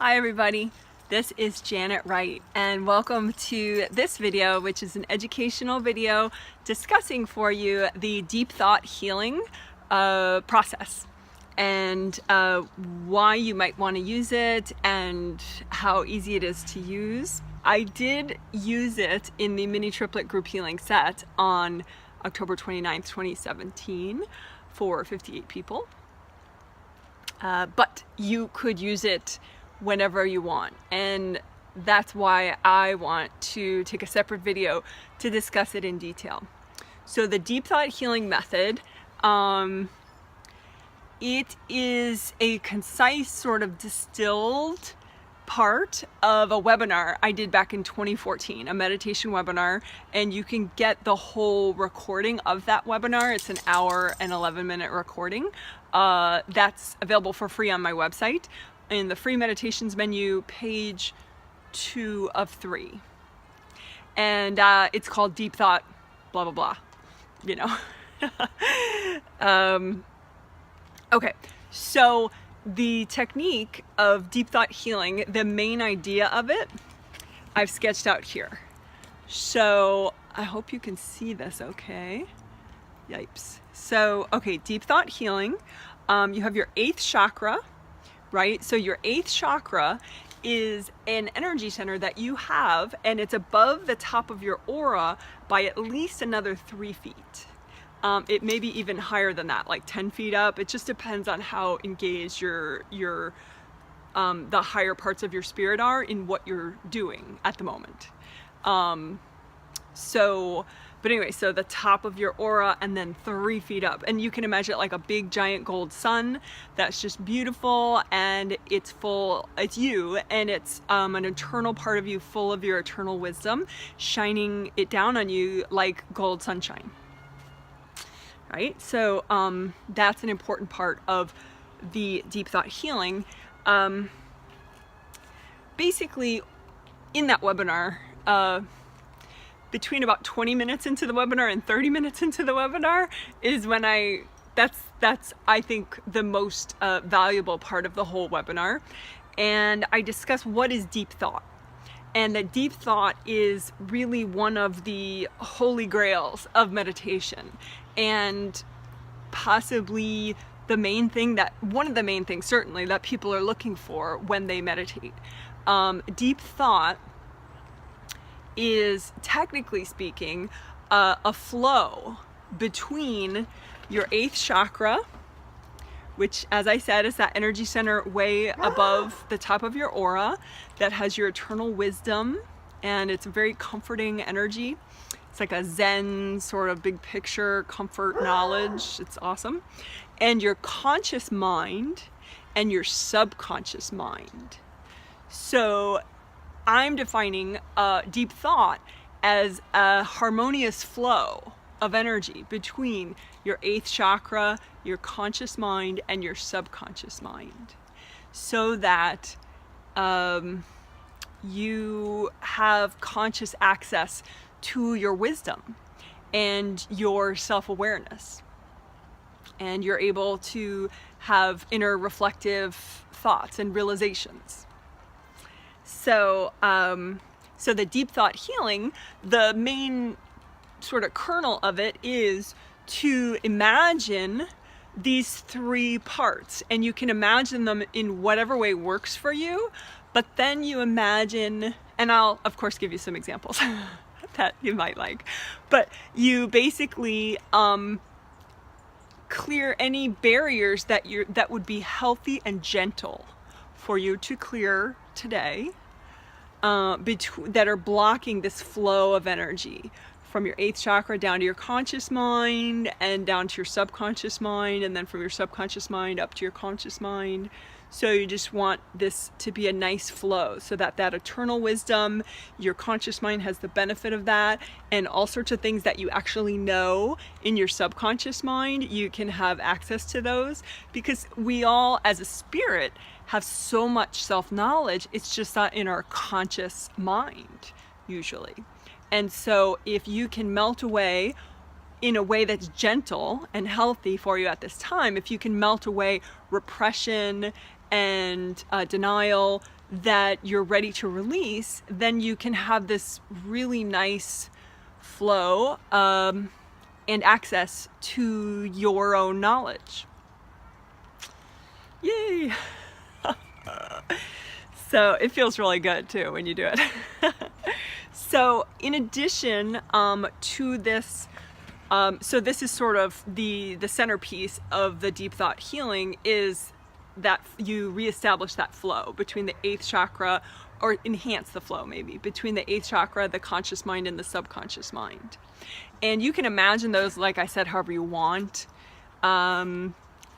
Hi everybody, this is Janet Wright and welcome to this video, which is an educational video discussing for you the deep thought healing process and why you might want to use it and how easy it is to use. I did use it in the mini triplet group healing set on October 29th, 2017 for 58 people. But you could use it whenever you want, and that's why I want to take a separate video to discuss it in detail. So the deep thought healing method, it is a concise sort of distilled part of a webinar I did back in 2014, a meditation webinar, and you can get the whole recording of that webinar. It's an hour and 11-minute recording that's available for free on my website in the free meditations menu, page 2 of 3, and it's called Deep Thought blah blah blah, you know. Okay, so the technique of deep thought healing, the main idea of it, I've sketched out here. So I hope you can see this okay. Yipes. So, okay, deep thought healing, you have your 8th chakra, right? So your 8th chakra is an energy center that you have, and it's above the top of your aura by at least another 3 feet. It may be even higher than that, like 10 feet up. It just depends on how engaged the higher parts of your spirit are in what you're doing at the moment. But anyway, so the top of your aura and then 3 feet up. And you can imagine it like a big giant gold sun that's just beautiful, and it's you, and it's an eternal part of you full of your eternal wisdom, shining it down on you like gold sunshine. Right? So that's an important part of the deep thought healing. Basically, in that webinar, between about 20 minutes into the webinar and 30 minutes into the webinar is when that's I think the most valuable part of the whole webinar. And I discuss what is deep thought. And that deep thought is really one of the holy grails of meditation, and possibly one of the main things certainly that people are looking for when they meditate. Deep thought is, technically speaking, a flow between your 8th chakra, which, as I said, is that energy center way above the top of your aura that has your eternal wisdom, and it's a very comforting energy. It's like a Zen sort of big picture comfort knowledge. It's awesome. And your conscious mind and your subconscious mind. So I'm defining deep thought as a harmonious flow of energy between your 8th chakra, your conscious mind, and your subconscious mind, so that you have conscious access to your wisdom and your self-awareness, and you're able to have inner reflective thoughts and realizations. So the deep thought healing, the main sort of kernel of it is to imagine these 3 parts, and you can imagine them in whatever way works for you, but then you imagine, and I'll of course give you some examples that you might like, but you basically clear any barriers that would be healthy and gentle for you to clear today, that are blocking this flow of energy from your 8th chakra down to your conscious mind and down to your subconscious mind, and then from your subconscious mind up to your conscious mind. So you just want this to be a nice flow, so that eternal wisdom, your conscious mind has the benefit of that, and all sorts of things that you actually know in your subconscious mind, you can have access to those, because we all, as a spirit, have so much self-knowledge. It's just not in our conscious mind usually. And so if you can melt away in a way that's gentle and healthy for you at this time, if you can melt away repression and denial, that you're ready to release, then you can have this really nice flow and access to your own knowledge. Yay! So it feels really good too when you do it. So in addition to this, so this is sort of the centerpiece of the deep thought healing, is that you reestablish that flow between the 8th chakra, or enhance the flow maybe, between the 8th chakra, the conscious mind, and the subconscious mind. And you can imagine those, like I said, however you want.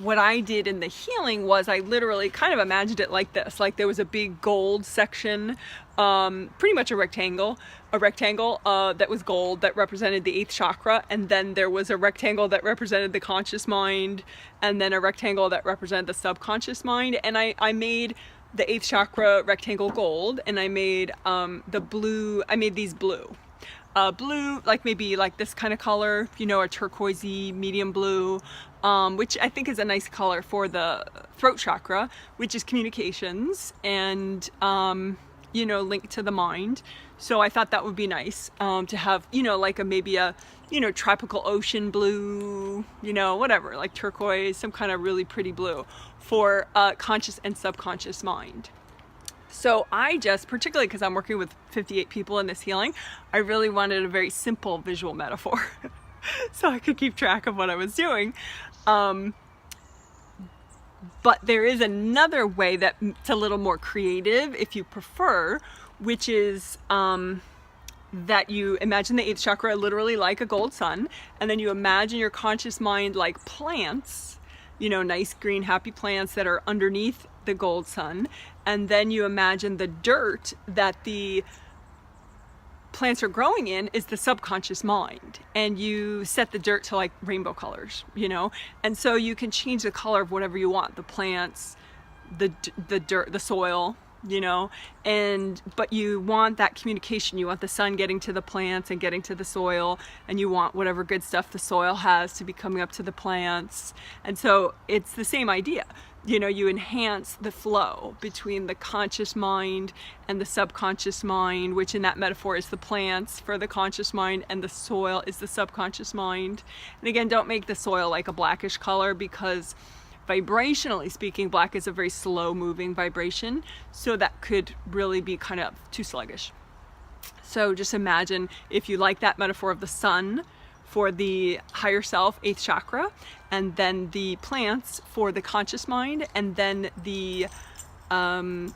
What I did in the healing was I literally kind of imagined it like this, like there was a big gold section, pretty much a rectangle that was gold, that represented the 8th chakra, and then there was a rectangle that represented the conscious mind, and then a rectangle that represented the subconscious mind. And I made the 8th chakra rectangle gold, and I made these blue. Blue, like maybe like this kind of color, you know, a turquoisey medium blue, which I think is a nice color for the throat chakra, which is communications and, you know, linked to the mind. So I thought that would be nice to have, you know, like maybe a, you know, tropical ocean blue, you know, whatever, like turquoise, some kind of really pretty blue for conscious and subconscious mind. So I just, particularly because I'm working with 58 people in this healing, I really wanted a very simple visual metaphor so I could keep track of what I was doing. But there is another way that's a little more creative, if you prefer, which is that you imagine the 8th chakra literally like a gold sun, and then you imagine your conscious mind like plants, you know, nice green happy plants that are underneath the gold sun, and then you imagine the dirt that the plants are growing in is the subconscious mind, and you set the dirt to like rainbow colors, you know, and so you can change the color of whatever you want, the plants, the dirt, the soil, you know, but you want that communication. You want the sun getting to the plants and getting to the soil, and you want whatever good stuff the soil has to be coming up to the plants. And so it's the same idea. You know, you enhance the flow between the conscious mind and the subconscious mind, which in that metaphor is the plants for the conscious mind, and the soil is the subconscious mind. And again, don't make the soil like a blackish color, because vibrationally speaking, black is a very slow moving vibration, so that could really be kind of too sluggish. So just imagine, if you like that metaphor of the sun for the higher self, 8th chakra, and then the plants for the conscious mind, and then the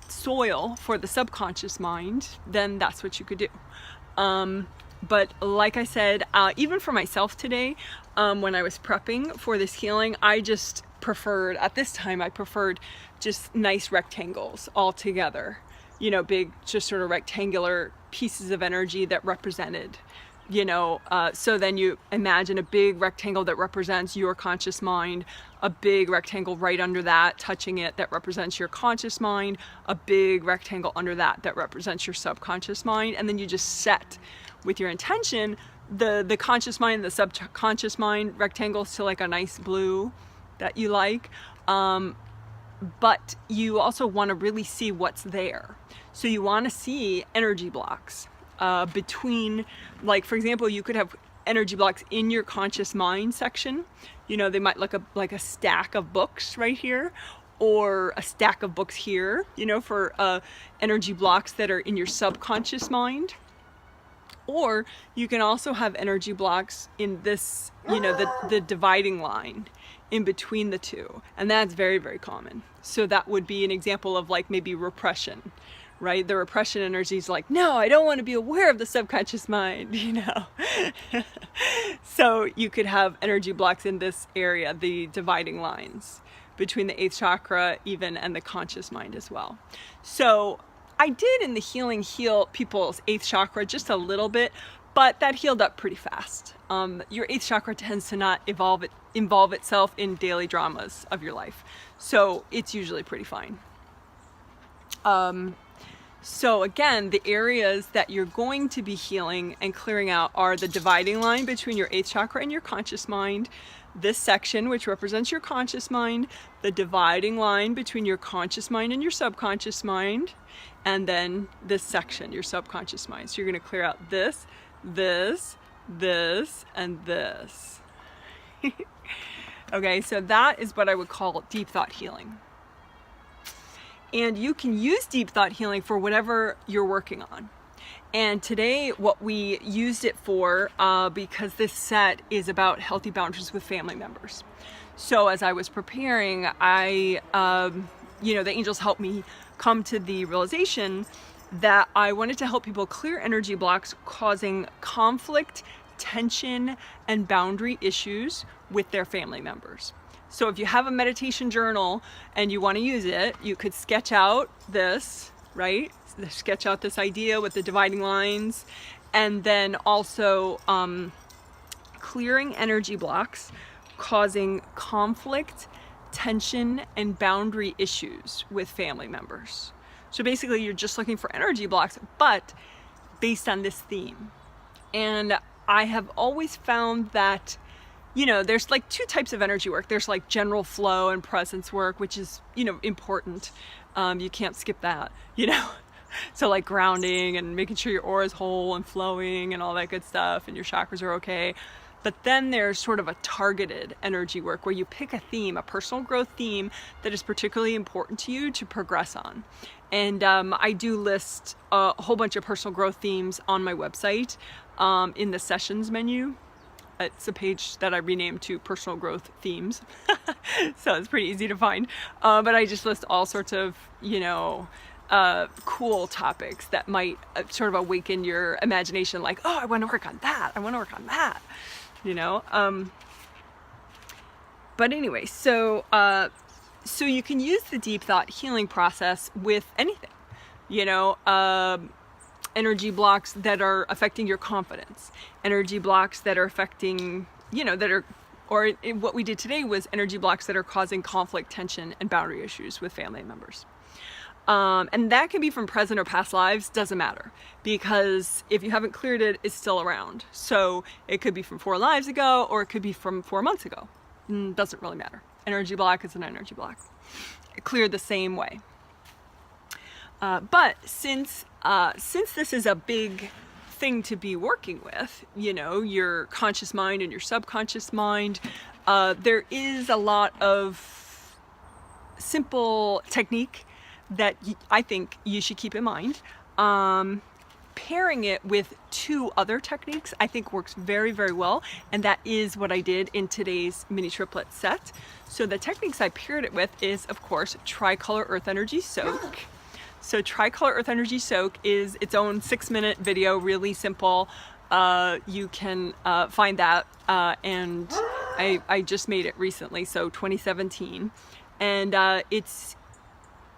soil for the subconscious mind, then that's what you could do. But like I said, even for myself today, when I was prepping for this healing, I just preferred, at this time, I preferred just nice rectangles all together. You know, big, just sort of rectangular pieces of energy that represented, you know, so then you imagine a big rectangle that represents your conscious mind, a big rectangle right under that, touching it, that represents your conscious mind, a big rectangle under that that represents your subconscious mind, and then you just set with your intention the conscious mind and the subconscious mind rectangles to like a nice blue that you like, but you also want to really see what's there. So you want to see energy blocks between, like for example, you could have energy blocks in your conscious mind section. You know, they might look like a stack of books right here, or a stack of books here, you know, for energy blocks that are in your subconscious mind. Or you can also have energy blocks in this, you know, the dividing line in between the two, and that's very, very common. So that would be an example of like maybe repression, right? The repression energy is like, no, I don't want to be aware of the subconscious mind, you know. So you could have energy blocks in this area, the dividing lines between the 8th chakra even and the conscious mind as well. So I did in the healing heal people's 8th chakra just a little bit, but that healed up pretty fast. Your 8th chakra tends to not involve itself in daily dramas of your life, so it's usually pretty fine. So again, the areas that you're going to be healing and clearing out are the dividing line between your 8th chakra and your conscious mind, this section, which represents your conscious mind, the dividing line between your conscious mind and your subconscious mind, and then this section, your subconscious mind. So you're going to clear out this, this, this, and this. Okay, so that is what I would call deep thought healing. And you can use deep thought healing for whatever you're working on. And today what we used it for, because this set is about healthy boundaries with family members. So as I was preparing, the angels helped me come to the realization that I wanted to help people clear energy blocks causing conflict, tension, and boundary issues with their family members. So if you have a meditation journal and you want to use it, you could sketch out this, right? Sketch out this idea with the dividing lines, and then also clearing energy blocks causing conflict, tension, and boundary issues with family members. So basically you're just looking for energy blocks, but based on this theme. And I have always found that, there's like two types of energy work. There's like general flow and presence work, which is, important. You can't skip that, So like grounding and making sure your aura is whole and flowing and all that good stuff, and your chakras are okay. But then there's sort of a targeted energy work where you pick a theme, a personal growth theme that is particularly important to you to progress on. And I do list a whole bunch of personal growth themes on my website in the sessions menu. It's a page that I renamed to personal growth themes. So it's pretty easy to find. But I just list all sorts of, cool topics that might sort of awaken your imagination, like, oh, I want to work on that. I want to work on that. But anyway, so you can use the deep thought healing process with anything, energy blocks that are affecting your confidence, energy blocks that are affecting, what we did today was energy blocks that are causing conflict, tension, and boundary issues with family members. And that can be from present or past lives, doesn't matter, because if you haven't cleared it, it's still around. So it could be from 4 lives ago, or it could be from 4 months ago. Doesn't really matter. Energy block is an energy block. Cleared the same way. But since this is a big thing to be working with, your conscious mind and your subconscious mind, there is a lot of simple technique that I think you should keep in mind. Pairing it with 2 other techniques I think works very, very well, and that is what I did in today's mini triplet set. So the techniques I paired it with is, of course, Tricolor Earth Energy Soak. So Tricolor Earth Energy Soak is its own 6-minute video, really simple. You can find that, and I just made it recently, so 2017, and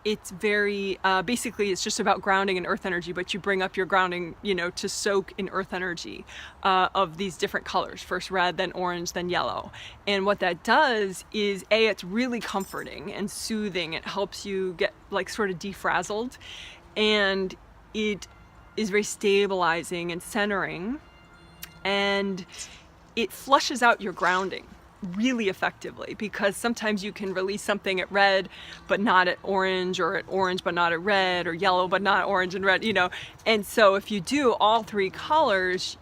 it's very, basically it's just about grounding in earth energy, but you bring up your grounding, to soak in earth energy of these different colors, first red, then orange, then yellow. And what that does is, it's really comforting and soothing. It helps you get like sort of defrazzled, and it is very stabilizing and centering, and it flushes out your grounding really effectively, because sometimes you can release something at red but not at orange, or at orange but not at red, or yellow but not orange and red, and so if you do all 3 colors,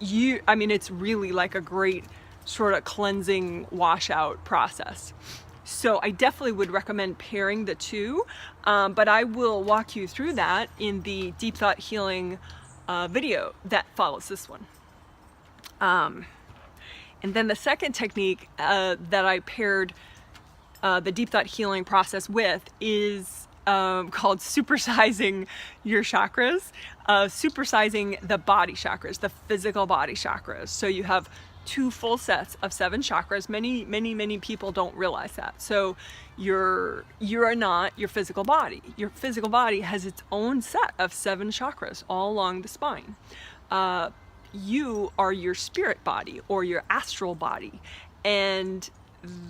it's really like a great sort of cleansing washout process. So I definitely would recommend pairing the 2, but I will walk you through that in the deep thought healing video that follows this one. And then the second technique that I paired the deep thought healing process with is called supersizing your chakras, supersizing the body chakras, the physical body chakras. So you have 2 full sets of 7 chakras. Many people don't realize that. So you are not your physical body. Your physical body has its own set of 7 chakras all along the spine. You are your spirit body, or your astral body, and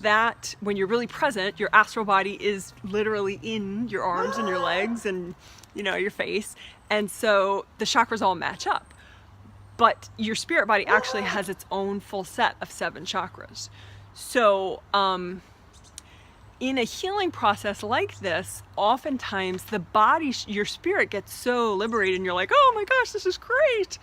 that, when you're really present, your astral body is literally in your arms and your legs and your face, and so the chakras all match up. But your spirit body actually has its own full set of 7 chakras. So in a healing process like this, oftentimes the body, your spirit gets so liberated and you're like, oh my gosh, this is great,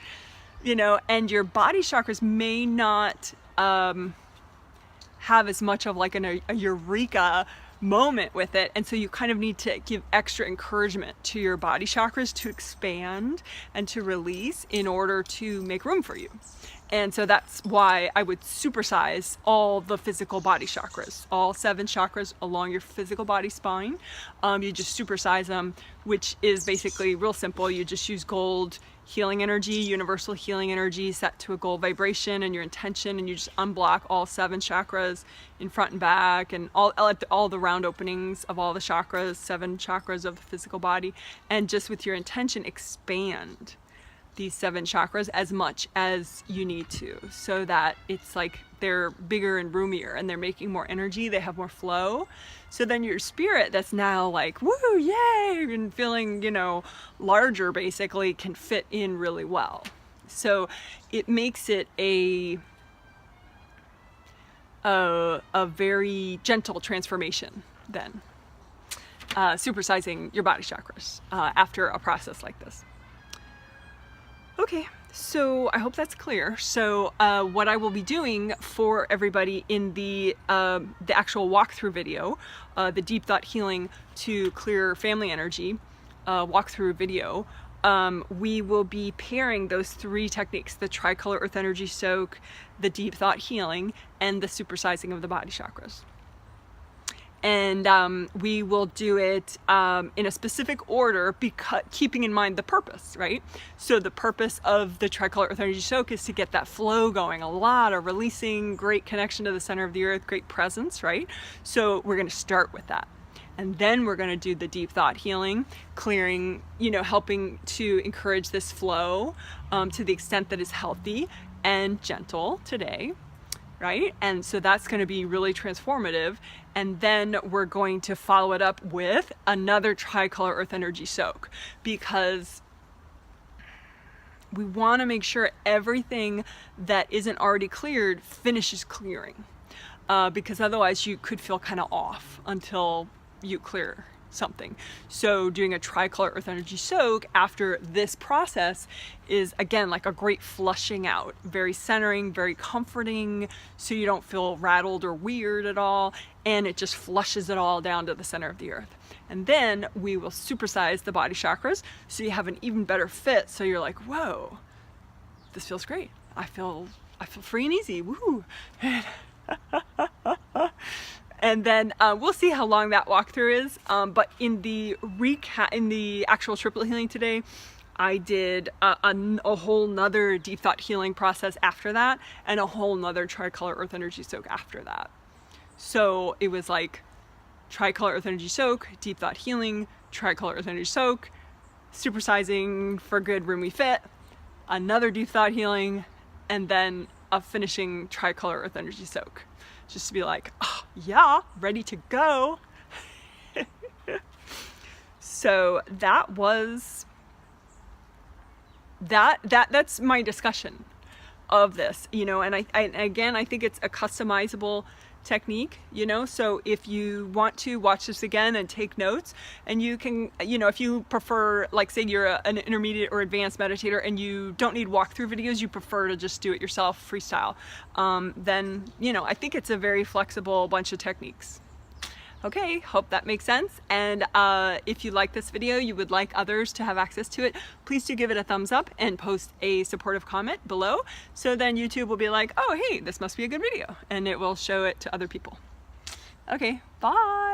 you know, and your body chakras may not have as much of like a eureka moment with it, and so you kind of need to give extra encouragement to your body chakras to expand and to release in order to make room for you. And so that's why I would supersize all the physical body chakras, all 7 chakras along your physical body spine. You just supersize them, which is basically real simple. You just use gold healing energy, universal healing energy set to a gold vibration and your intention, and you just unblock all 7 chakras in front and back, and all the round openings of all the chakras, 7 chakras of the physical body, and just with your intention expand these 7 chakras as much as you need to, so that it's like they're bigger and roomier and they're making more energy, they have more flow. So then your spirit that's now like, woo, yay, and feeling, you know, larger basically, can fit in really well. So it makes it a very gentle transformation then, supersizing your body chakras after a process like this. Okay, so I hope that's clear. So what I will be doing for everybody in the actual walkthrough video, the Deep Thought Healing to Clear Family Energy walkthrough video, we will be pairing those 3 techniques: the Tricolor Earth Energy Soak, the Deep Thought Healing, and the supersizing of the body chakras. And we will do it in a specific order, because keeping in mind the purpose, right? So the purpose of the Tricolor Earth Energy Soak is to get that flow going, a lot of releasing, great connection to the center of the earth, great presence, right? So we're going to start with that. And then we're going to do the Deep Thought Healing, clearing, you know, helping to encourage this flow to the extent that is healthy and gentle today, right? And so that's going to be really transformative. And then we're going to follow it up with another Tricolor Earth Energy Soak, because we want to make sure everything that isn't already cleared finishes clearing, because otherwise you could feel kind of off until you clear something. So doing a Tricolor Earth Energy Soak after this process is, again, like a great flushing out, very centering, very comforting, so you don't feel rattled or weird at all, and it just flushes it all down to the center of the earth. And then we will supersize the body chakras so you have an even better fit, so you're like, whoa, this feels great. I feel free and easy. Woo! And then we'll see how long that walkthrough is. But in the actual triplet healing today, I did a whole nother Deep Thought Healing process after that, and a whole nother Tricolor Earth Energy Soak after that. So it was like Tricolor Earth Energy Soak, Deep Thought Healing, Tricolor Earth Energy Soak, supersizing for good roomy fit, another Deep Thought Healing, and then a finishing Tricolor Earth Energy Soak. Just to be like, oh, yeah, ready to go. So that was that's my discussion of this, you know, and I think it's a customizable technique, you know, so if you want to watch this again and take notes, and you can, you know, if you prefer, like say you're an intermediate or advanced meditator and you don't need walkthrough videos, you prefer to just do it yourself, freestyle, then, you know, I think it's a very flexible bunch of techniques. Okay, hope that makes sense. And if you like this video, you would like others to have access to it, please do give it a thumbs up and post a supportive comment below. So then YouTube will be like, oh, hey, this must be a good video. And it will show it to other people. Okay, bye.